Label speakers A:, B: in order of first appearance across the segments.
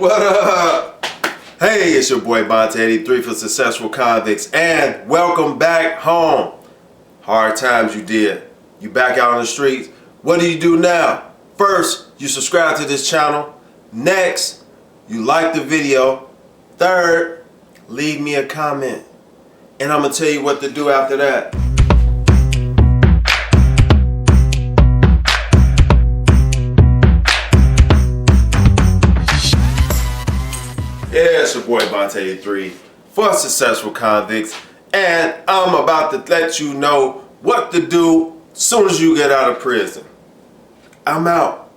A: What up? Hey, it's your boy Bonte83 for Successful Convicts, and welcome back home. Hard times you did. You back out on the streets. What do you do now? First, you subscribe to this channel. Next, you like the video. Third, leave me a comment. And I'm going to tell you what to do after that. Yeah, it's your boy Bonte83 for Successful Convicts, and I'm about to let you know what to do as soon as you get out of prison. I'm out.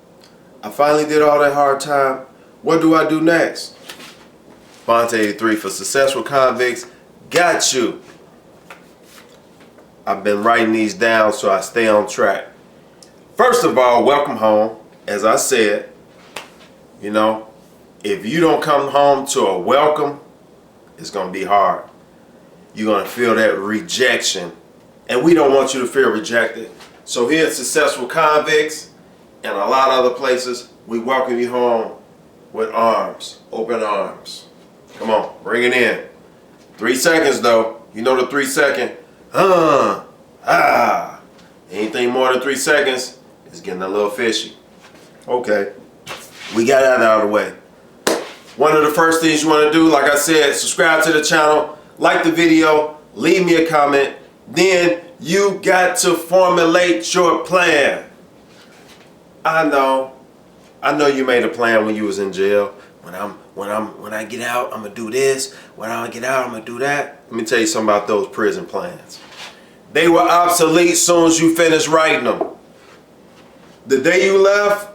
A: I finally did all that hard time. What do I do next? Bonte83 for Successful Convicts got you. I've been writing these down so I stay on track. First of all, welcome home. As I said, you know, if you don't come home to a welcome, it's going to be hard. You're going to feel that rejection. And we don't want you to feel rejected. So here at Successful Convicts and a lot of other places, we welcome you home with arms, open arms. Come on, bring it in. 3 seconds though. You know the 3 second. Anything more than 3 seconds is getting a little fishy. Okay, we got that out of the way. One of the first things you want to do, like I said, subscribe to the channel, like the video, leave me a comment. Then you got to formulate your plan. I know you made a plan when you was in jail. When I get out, I'm gonna do this. When I get out, I'm gonna do that. Let me tell you something about those prison plans. They were obsolete as soon as you finished writing them. The day you left,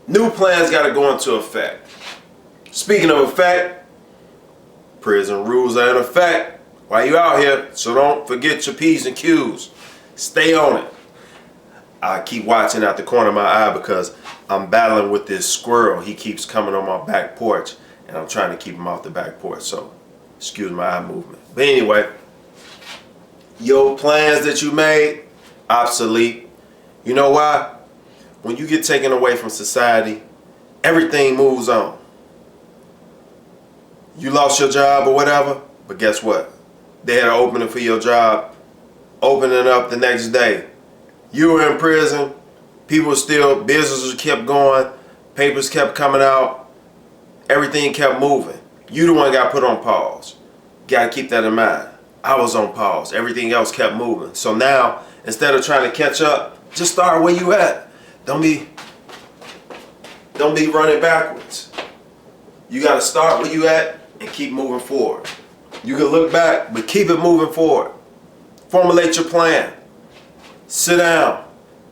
A: new plans got to go into effect. Speaking of effect, prison rules are in effect while you out here, so don't forget your P's and Q's. Stay on it. I keep watching out the corner of my eye because I'm battling with this squirrel. He keeps coming on my back porch, and I'm trying to keep him off the back porch, so excuse my eye movement. But anyway, your plans that you made, obsolete. You know why? When you get taken away from society, everything moves on. You lost your job or whatever, but guess what? They had an opening for your job, opening up the next day. You were in prison, people still, businesses kept going, papers kept coming out, everything kept moving. You the one got put on pause. Gotta keep that in mind. I was on pause, everything else kept moving. So now, instead of trying to catch up, just start where you at. Don't be running backwards. You gotta start where you at and keep moving forward. You can look back, but keep it moving forward. Formulate your plan. Sit down,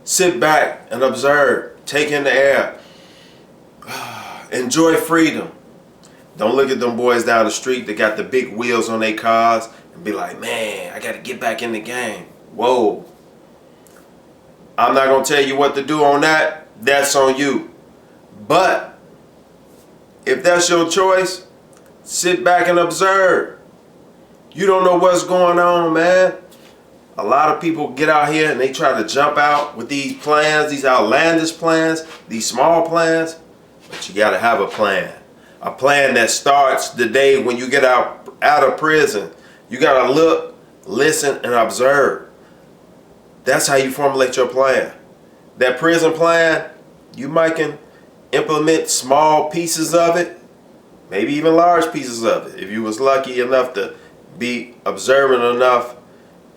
A: sit back and observe. Take in the air. Enjoy freedom. Don't look at them boys down the street that got the big wheels on their cars and be like, man, I gotta get back in the game. Whoa. I'm not gonna tell you what to do on that. That's on you. But if that's your choice, sit back and observe. You don't know what's going on, man. A lot of people get out here and they try to jump out with these plans, these outlandish plans, these small plans. But you gotta have a plan. A plan that starts the day when you get out of prison. You gotta look, listen, and observe. That's how you formulate your plan. That prison plan, you might can implement small pieces of it, maybe even large pieces of it. If you was lucky enough to be observant enough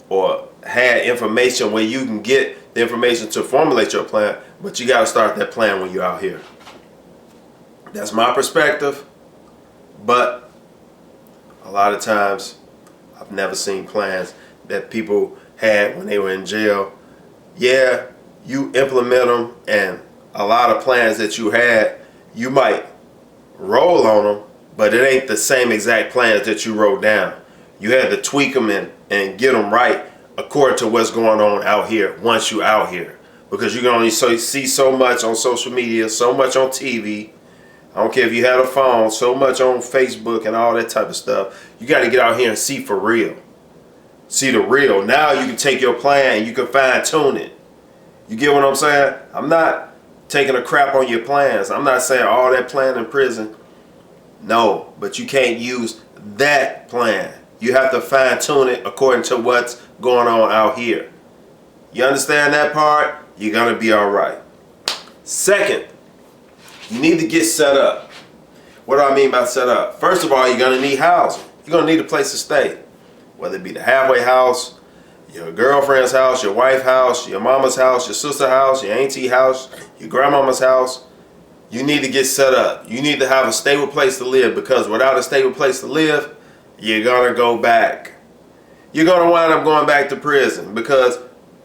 A: or had information where you can get the information to formulate your plan, but you got to start that plan when you're out here. That's my perspective, but a lot of times I've never seen plans that people had when they were in jail. Yeah, you implement them, and a lot of plans that you had, you might roll on them, but it ain't the same exact plans that you wrote down. You had to tweak them and get them right according to what's going on out here once you out here. Because you can only see so much on social media, so much on TV. I don't care if you had a phone, so much on Facebook and all that type of stuff. You got to get out here and see for real. See the real. Now you can take your plan and you can fine tune it. You get what I'm saying? I'm not taking a crap on your plans. I'm not saying all that plan in prison No, but you can't use that plan. You have to fine tune it according to what's going on out here. You understand that part? You're going to be all right. Second, you need to get set up. What do I mean by set up? First of all, you're going to need housing. You're going to need a place to stay. Whether it be the halfway house, your girlfriend's house, your wife's house, your mama's house, your sister's house, your auntie house, your grandmama's house. You need to get set up. You need to have a stable place to live, because without a stable place to live, you're going to go back. You're going to wind up going back to prison because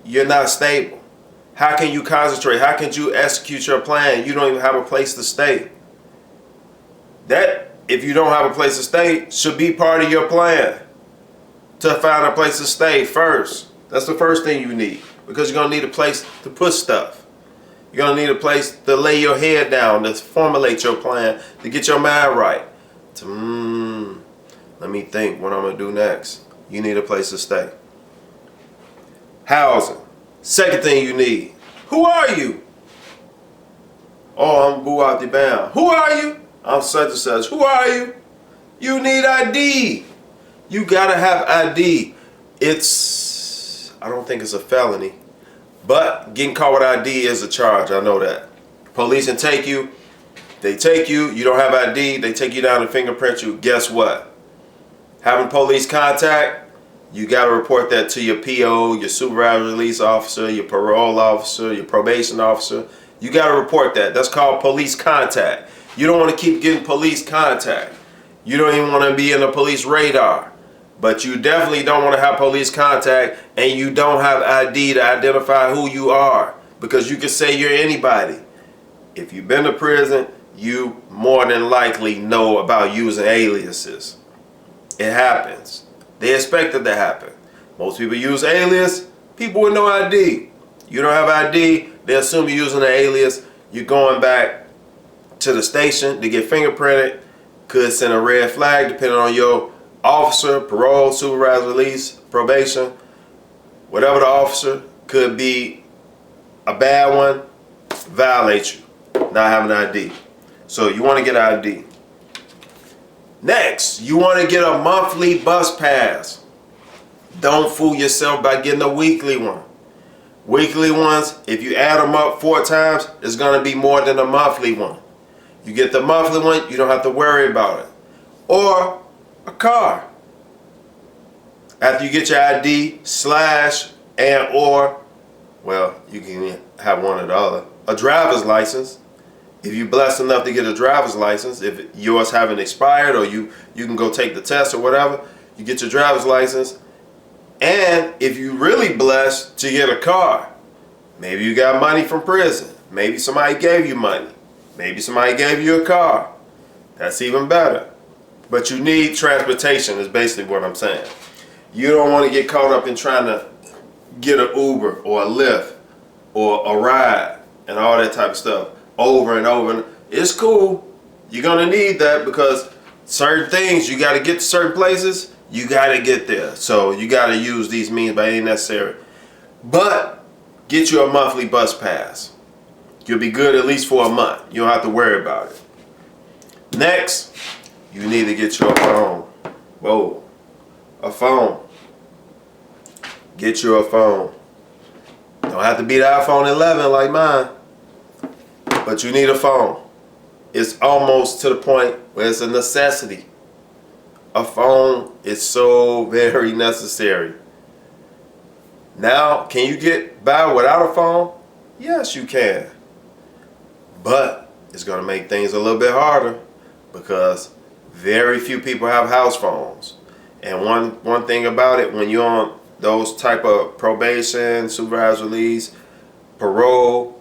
A: you're not stable. How can you concentrate? How can you execute your plan? You don't even have a place to stay. That, if you don't have a place to stay, should be part of your plan. To find a place to stay first. That's the first thing you need, because you're going to need a place to put stuff. You're going to need a place to lay your head down, to formulate your plan, to get your mind right. Let me think what I'm going to do next. You need a place to stay. Housing. Second thing you need. Who are you? Oh, I'm Boo out the bound. Who are you? I'm such and such. Who are you? You need ID. You gotta have ID. I don't think it's a felony, but getting caught with ID is a charge. I know that. Police can take you. They take you. You don't have ID. They take you down and fingerprint you. Guess what? Having police contact, you gotta report that to your PO, your supervisor release officer, your parole officer, your probation officer. You gotta report that. That's called police contact. You don't want to keep getting police contact. You don't even want to be in the police radar. But you definitely don't want to have police contact, and you don't have ID to identify who you are, because you can say you're anybody. If you've been to prison, you more than likely know about using aliases. It happens. They expect it to happen. Most people use alias, people with no ID. You don't have ID, they assume you're using an alias. You're going back to the station to get fingerprinted. Could send a red flag depending on your officer, parole, supervised release, probation. Whatever the officer, could be a bad one, violate you, not having ID. So you want to get ID. Next, you want to get a monthly bus pass. Don't fool yourself by getting a weekly one. Weekly ones, if you add them up 4 times, it's going to be more than a monthly one. You get the monthly one, you don't have to worry about it. Or a car. After you get your ID or you can have one or the other. A driver's license. If you're blessed enough to get a driver's license, if yours haven't expired, or you can go take the test or whatever, you get your driver's license. And if you're really blessed to get a car, maybe you got money from prison. Maybe somebody gave you money. Maybe somebody gave you a car. That's even better. But you need transportation is basically what I'm saying. You don't want to get caught up in trying to get an Uber or a Lyft or a ride and all that type of stuff over and over. It's cool. You're going to need that, because certain things, you got to get to certain places, you got to get there. So you got to use these means by any necessary. But get you a monthly bus pass. You'll be good at least for a month. You don't have to worry about it. Next, you need to get your phone. Whoa. A phone. Get you a phone. Don't have to be the iPhone 11 like mine. But you need a phone. It's almost to the point where it's a necessity. A phone is so very necessary. Now, can you get by without a phone? Yes, you can. But it's going to make things a little bit harder, because very few people have house phones. And one thing about it, when you're on those type of probation, supervised release, parole,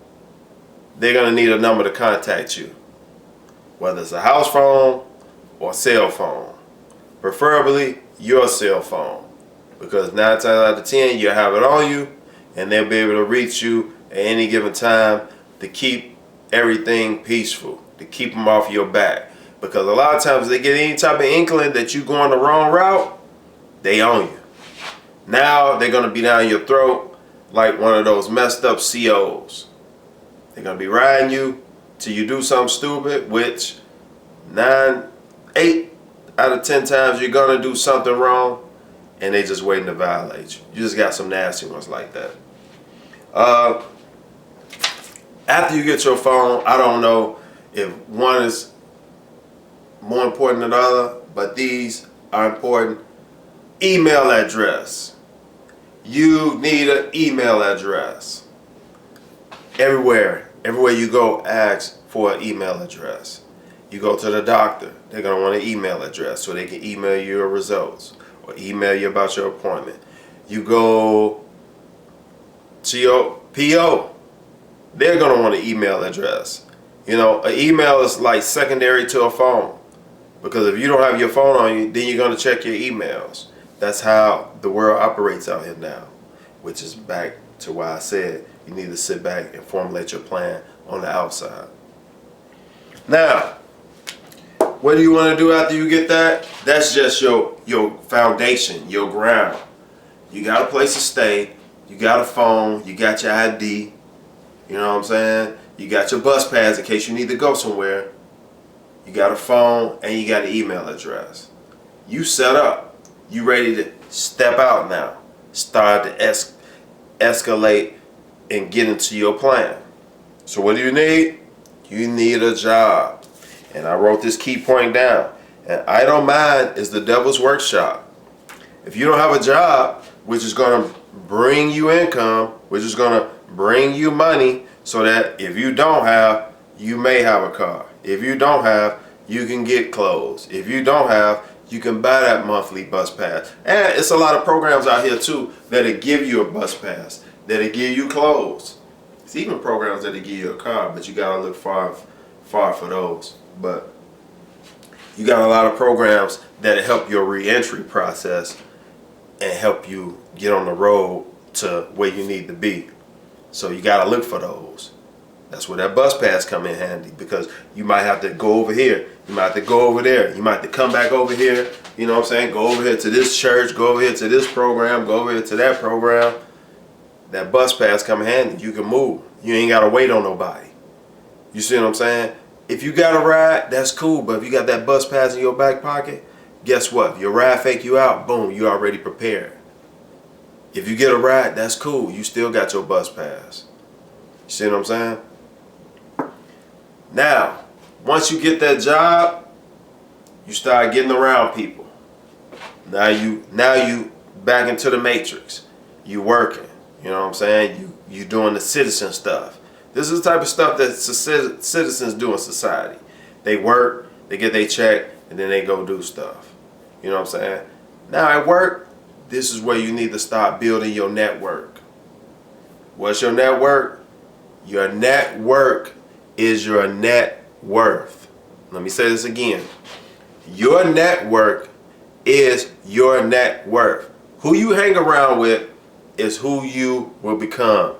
A: they're going to need a number to contact you. Whether it's a house phone or a cell phone. Preferably your cell phone. Because 9 times out of 10, you'll have it on you, and they'll be able to reach you at any given time to keep everything peaceful, to keep them off your back. Because a lot of times they get any type of inkling that you're going the wrong route, they own you. Now they're going to be down your throat like one of those messed up COs. They're going to be riding you till you do something stupid, which 9 8 out of 10 times you're gonna do something wrong, and they just waiting to violate you. You just got some nasty ones like that. After you get your phone, I don't know if one is more important than the other, but these are important. Email address. You need an email address. Everywhere you go, ask for an email address. You go to the doctor, they're going to want an email address so they can email you your results or email you about your appointment. You go to your PO, they're going to want an email address. You know, an email is like secondary to a phone, because if you don't have your phone on you, then you're going to check your emails. That's how the world operates out here now, which is back to why I said you need to sit back and formulate your plan on the outside. Now, what do you want to do after you get that? That's just your foundation, your ground. You got a place to stay, you got a phone, you got your ID, you know what I'm saying? You got your bus pass in case you need to go somewhere. You got a phone and you got an email address. You set up. You ready to step out now. Start to escalate and get into your plan. So what do you need? You need a job. And I wrote this key point down. And idle mind is the devil's workshop. If you don't have a job, which is going to bring you income, which is going to bring you money, so that if you don't have, you may have a car. If you don't have, you can get clothes. If you don't have, you can buy that monthly bus pass. And it's a lot of programs out here too that'll give you a bus pass, that'll give you clothes. It's even programs that'll give you a car, but you gotta look far for those. But you got a lot of programs that'll help your re-entry process and help you get on the road to where you need to be. So you gotta look for those. That's where that bus pass come in handy, because you might have to go over here, you might have to go over there, you might have to come back over here, you know what I'm saying? Go over here to this church, go over here to this program, go over here to that program. That bus pass come in handy. You can move. You ain't gotta wait on nobody. You see what I'm saying? If you got a ride, that's cool, but if you got that bus pass in your back pocket, guess what? If your ride fake you out, boom, you already prepared. If you get a ride, that's cool. You still got your bus pass. You see what I'm saying? Now, once you get that job, you start getting around people. Now you back into the matrix. You working. You know what I'm saying? You doing the citizen stuff. This is the type of stuff that citizens do in society. They work, they get their check, and then they go do stuff. You know what I'm saying? Now at work, this is where you need to start building your network. What's your network? Your network is your net worth. Let me say this again. Your network is your net worth. Who you hang around with is who you will become.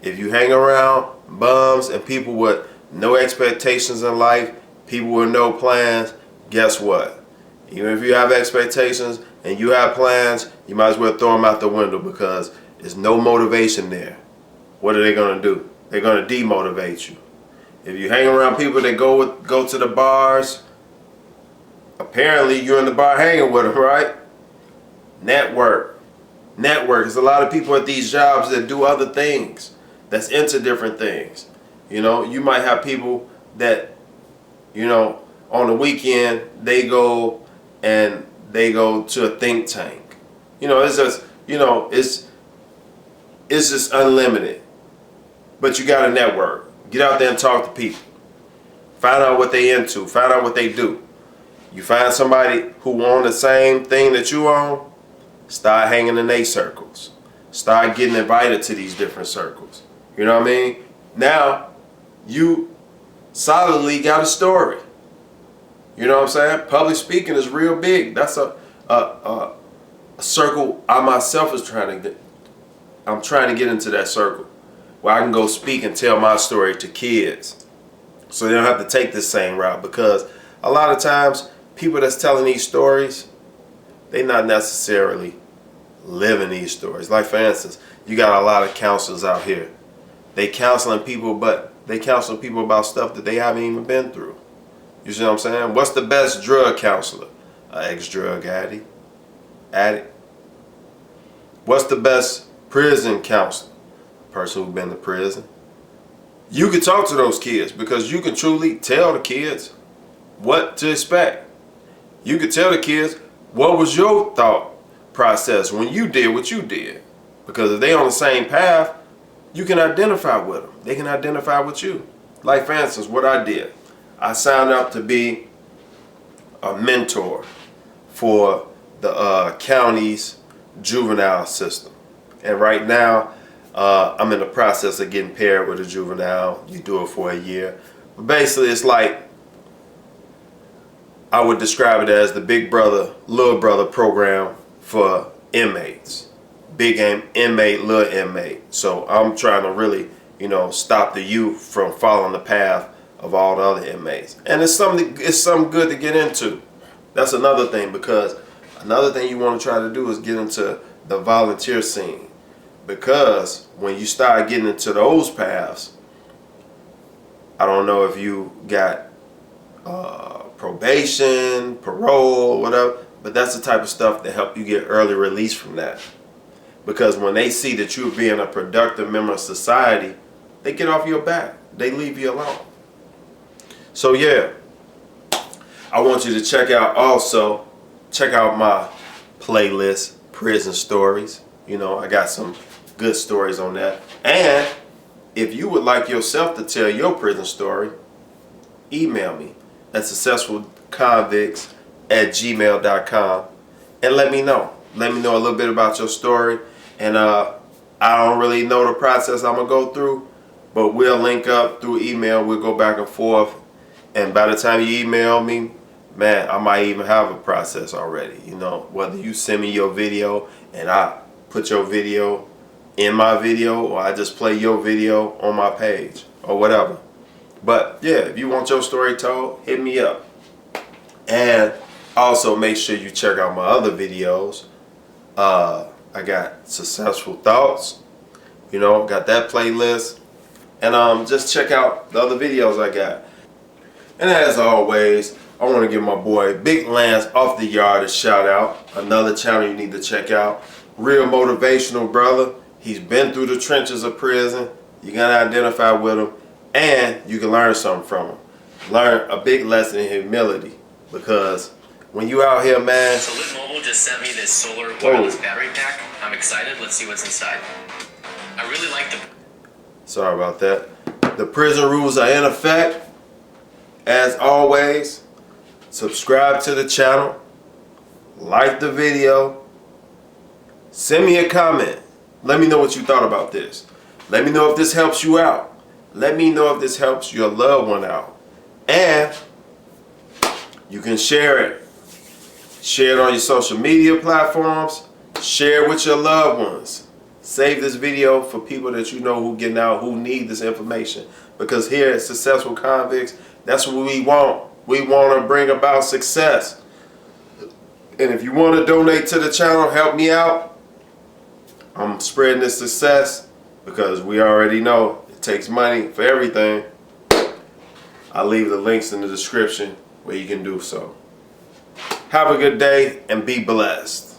A: If you hang around bums and people with no expectations in life, people with no plans, guess what? Even if you have expectations and you have plans, you might as well throw them out the window, because there's no motivation there. What are they going to do? They're going to demotivate you. If you hang around people that go to the bars, apparently you're in the bar hanging with them, right? Network. There's a lot of people at these jobs that do other things, that's into different things. You know, you might have people that, you know, on the weekend they go to a think tank. You know, it's just, you know, it's just unlimited. But you got to network. Get out there and talk to people. Find out what they into. Find out what they do. You find somebody who on the same thing that you on, start hanging in their circles. Start getting invited to these different circles. You know what I mean? Now, you solidly got a story. You know what I'm saying? Public speaking is real big. That's a circle I myself is trying to get. I'm trying to get into that circle where I can go speak and tell my story to kids, so they don't have to take this same route. Because a lot of times, people that's telling these stories, they not necessarily living these stories. Like, for instance, you got a lot of counselors out here. They counseling people, but they counseling people about stuff that they haven't even been through. You see what I'm saying? What's the best drug counselor? An ex-drug addict. What's the best prison counselor? A person who's been to prison. You can talk to those kids because you can truly tell the kids what to expect. You can tell the kids what was your thought process when you did what you did. Because if they on the same path, you can identify with them. They can identify with you. Like for instance, what I did. I signed up to be a mentor for the county's juvenile system. And right now, I'm in the process of getting paired with a juvenile. You do it for a year. But basically, it's like, I would describe it as the big brother, little brother program for inmates. Big inmate, little inmate. So I'm trying to really, stop the youth from following the path of all the other inmates. And it's something good to get into. That's another thing, because another thing you want to try to do is get into the volunteer scene. Because when you start getting into those paths, I don't know if you got probation, parole, whatever, but that's the type of stuff that help you get early release from that. Because when they see that you're being a productive member of society, they get off your back. They leave you alone. So yeah, I want you to check out my playlist, Prison Stories. I got some good stories on that. And if you would like yourself to tell your prison story, email me at successfulconvicts@gmail.com and let me know. Let me know a little bit about your story. And I don't really know the process I'm going to go through, but we'll link up through email. We'll go back and forth. And by the time you email me, man, I might even have a process already. Whether you send me your video and I put your video in my video, or I just play your video on my page or whatever. But yeah, if you want your story told, hit me up. And also make sure you check out my other videos. I got Successful Thoughts, got that playlist. And just check out the other videos I got. And as always, I want to give my boy Big Lance Off the Yard a shout out. Another channel you need to check out. Real motivational brother. He's been through the trenches of prison. You're going to identify with him. And you can learn something from him. Learn a big lesson in humility. Because when you out here, man.
B: So Lit Mobile just sent me this solar wireless battery pack. I'm excited. Let's see what's inside. I really like the...
A: Sorry about that. The prison rules are in effect. As always, subscribe to the channel. Like the video. Send me a comment. Let me know what you thought about this. Let me know if this helps you out. Let me know if this helps your loved one out. And you can share it. Share it on your social media platforms. Share it with your loved ones. Save this video for people that you know who getting out, who need this information. Because here at Successful Convicts, that's what we want. We want to bring about success. And if you want to donate to the channel, help me out. I'm spreading this success because we already know it takes money for everything. I'll leave the links in the description where you can do so. Have a good day and be blessed.